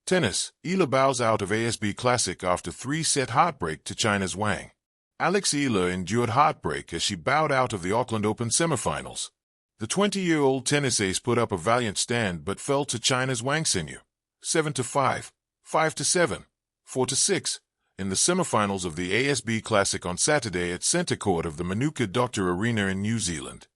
Tennis, Eala bows out of ASB Classic after 3-set heartbreak to China's Wang. Eala endured heartbreak as she bowed out of the Auckland Open semifinals. The 20-year-old tennis ace put up a valiant stand but fell to China's Wang 7-5, 5-7, 4-6, in the semifinals of the ASB Classic on Saturday at centre court of the Manuka Doctor Arena in New Zealand.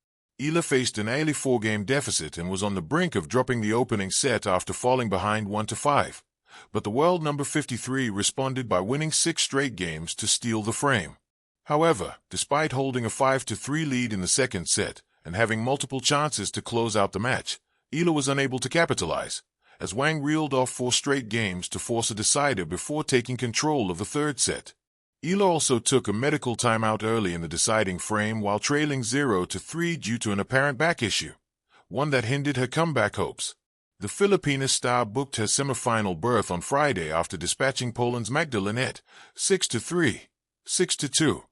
Eala faced an early 4-game deficit and was on the brink of dropping the opening set after falling behind 1-5, but the world number 53 responded by winning 6 straight games to steal the frame. However, despite holding a 5-3 lead in the second set and having multiple chances to close out the match, Eala was unable to capitalize, as Wang reeled off 4 straight games to force a decider before taking control of the third set. Eala also took a medical timeout early in the deciding frame while trailing 0-3 due to an apparent back issue, one that hindered her comeback hopes. The Filipina star booked her semifinal berth on Friday after dispatching Poland's Magdalena 6-3, 6-2,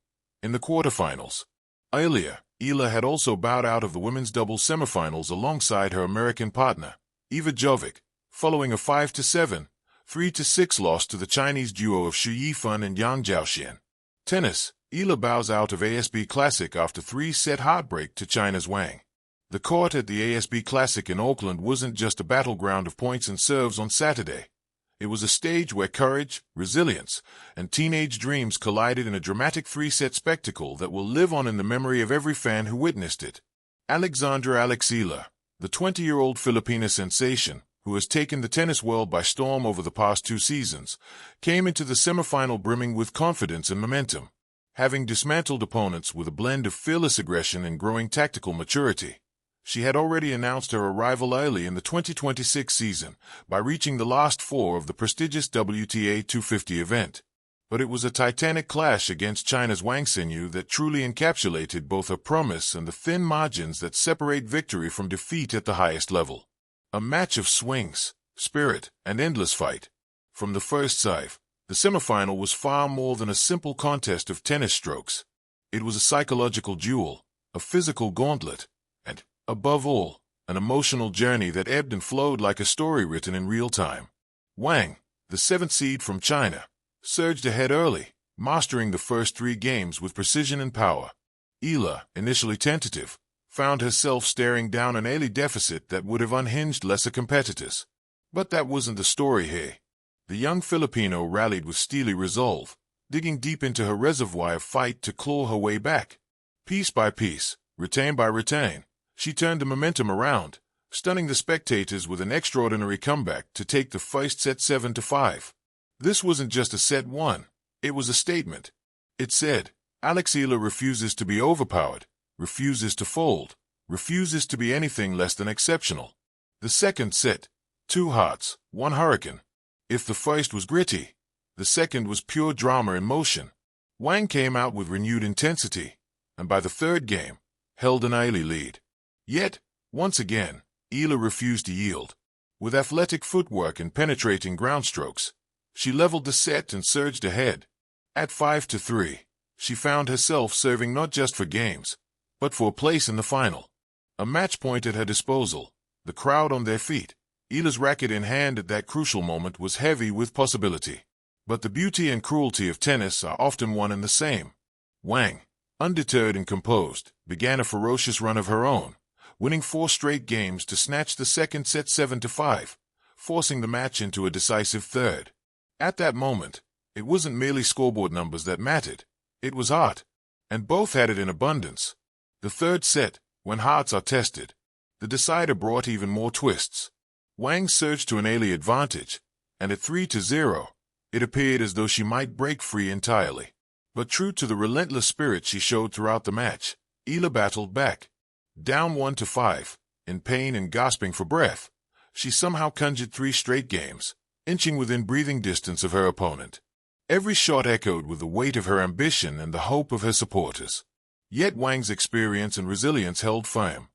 in the quarterfinals. Earlier, Eala had also bowed out of the women's doubles semifinals alongside her American partner, Eva Jovic, following a 5-7, 3-6 loss to the Chinese duo of Xu Yifan and Yang Zhaoxian. Tennis, Eala bows out of ASB Classic after 3-set heartbreak to China's Wang. The court at the ASB Classic in Auckland wasn't just a battleground of points and serves on Saturday. It was a stage where courage, resilience, and teenage dreams collided in a dramatic 3-set spectacle that will live on in the memory of every fan who witnessed it. Eala, the 20-year-old Filipina sensation, who has taken the tennis world by storm over the past 2 seasons, came into the semifinal brimming with confidence and momentum, having dismantled opponents with a blend of fearless aggression and growing tactical maturity. She had already announced her arrival early in the 2026 season by reaching the last 4 of the prestigious WTA 250 event. But it was a titanic clash against China's Wang that truly encapsulated both her promise and the thin margins that separate victory from defeat at the highest level. A match of swings, spirit, and endless fight. From the first serve, the semifinal was far more than a simple contest of tennis strokes. It was a psychological duel, a physical gauntlet, and, above all, an emotional journey that ebbed and flowed like a story written in real time. Wang, the 7th seed from China, surged ahead early, mastering the first 3 games with precision and power. Eala, initially tentative, found herself staring down an early deficit that would have unhinged lesser competitors. But that wasn't the story here. The young Filipino rallied with steely resolve, digging deep into her reservoir of fight to claw her way back. Piece by piece, retain by retain, she turned the momentum around, stunning the spectators with an extraordinary comeback to take the first set 7-5. This wasn't just a set won, it was a statement. It said, Eala refuses to be overpowered, refuses to fold, refuses to be anything less than exceptional. The second set, 2 hearts, 1 hurricane. If the first was gritty, the second was pure drama in motion. Wang came out with renewed intensity, and by the third game, held an early lead. Yet, once again, Eala refused to yield. With athletic footwork and penetrating ground strokes, she leveled the set and surged ahead. At 5-3, she found herself serving not just for games, but for a place in the final. A match point at her disposal, the crowd on their feet. Eala's racket in hand at that crucial moment was heavy with possibility. But the beauty and cruelty of tennis are often one and the same. Wang, undeterred and composed, began a ferocious run of her own, winning 4 straight games to snatch the second set 7-5, forcing the match into a decisive third. At that moment, it wasn't merely scoreboard numbers that mattered, it was heart, and both had it in abundance. The third set, when hearts are tested, the decider brought even more twists. Wang surged to an early advantage, and at 3-0, it appeared as though she might break free entirely. But true to the relentless spirit she showed throughout the match, Eala battled back. Down 1-5, in pain and gasping for breath, she somehow conjured 3 straight games, inching within breathing distance of her opponent. Every shot echoed with the weight of her ambition and the hope of her supporters. Yet Wang's experience and resilience held firm.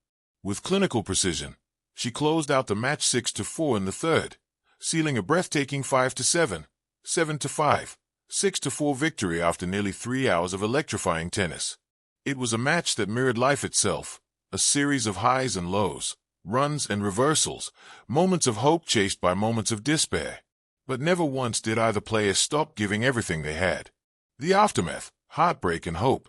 With clinical precision, she closed out the match 6-4 in the third, sealing a breathtaking 5-7, 7-5, 6-4 victory after nearly 3 hours of electrifying tennis. It was a match that mirrored life itself, a series of highs and lows, runs and reversals, moments of hope chased by moments of despair. But never once did either player stop giving everything they had. The aftermath, heartbreak and hope.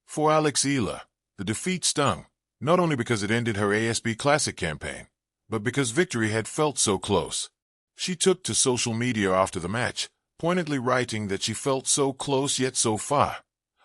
For Eala, the defeat stung, not only because it ended her ASB Classic campaign, but because victory had felt so close. She took to social media after the match, pointedly writing that she felt so close yet so far,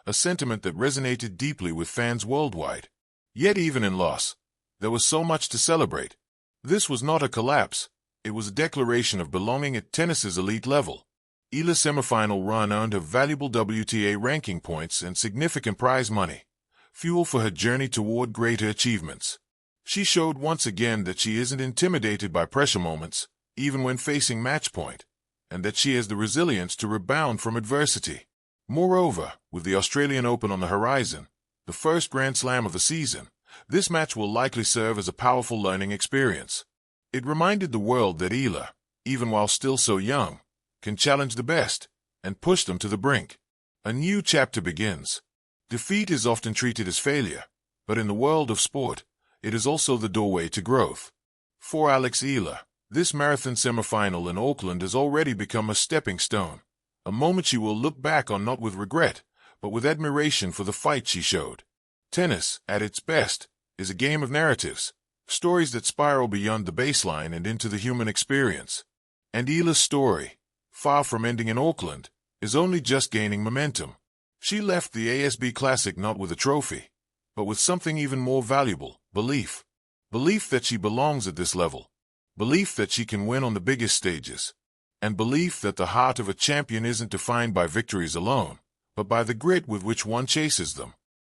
a sentiment that resonated deeply with fans worldwide. Yet even in loss, there was so much to celebrate. This was not a collapse, it was a declaration of belonging at tennis's elite level. Eala's semifinal run earned her valuable WTA ranking points and significant prize money, fuel for her journey toward greater achievements. She showed once again that she isn't intimidated by pressure moments, even when facing match point, and that she has the resilience to rebound from adversity. Moreover, with the Australian Open on the horizon, the first Grand Slam of the season, this match will likely serve as a powerful learning experience. It reminded the world that Eala, even while still so young, can challenge the best and push them to the brink. A new chapter begins. Defeat is often treated as failure, but in the world of sport, it is also the doorway to growth. For Eala, this marathon semifinal in Auckland has already become a stepping stone, a moment she will look back on not with regret, but with admiration for the fight she showed. Tennis, at its best, is a game of narratives, stories that spiral beyond the baseline and into the human experience. And Eala's story, far from ending in Auckland, is only just gaining momentum. She left the ASB Classic not with a trophy, but with something even more valuable, belief. Belief that she belongs at this level. Belief that she can win on the biggest stages. And belief that the heart of a champion isn't defined by victories alone, but by the grit with which one chases them.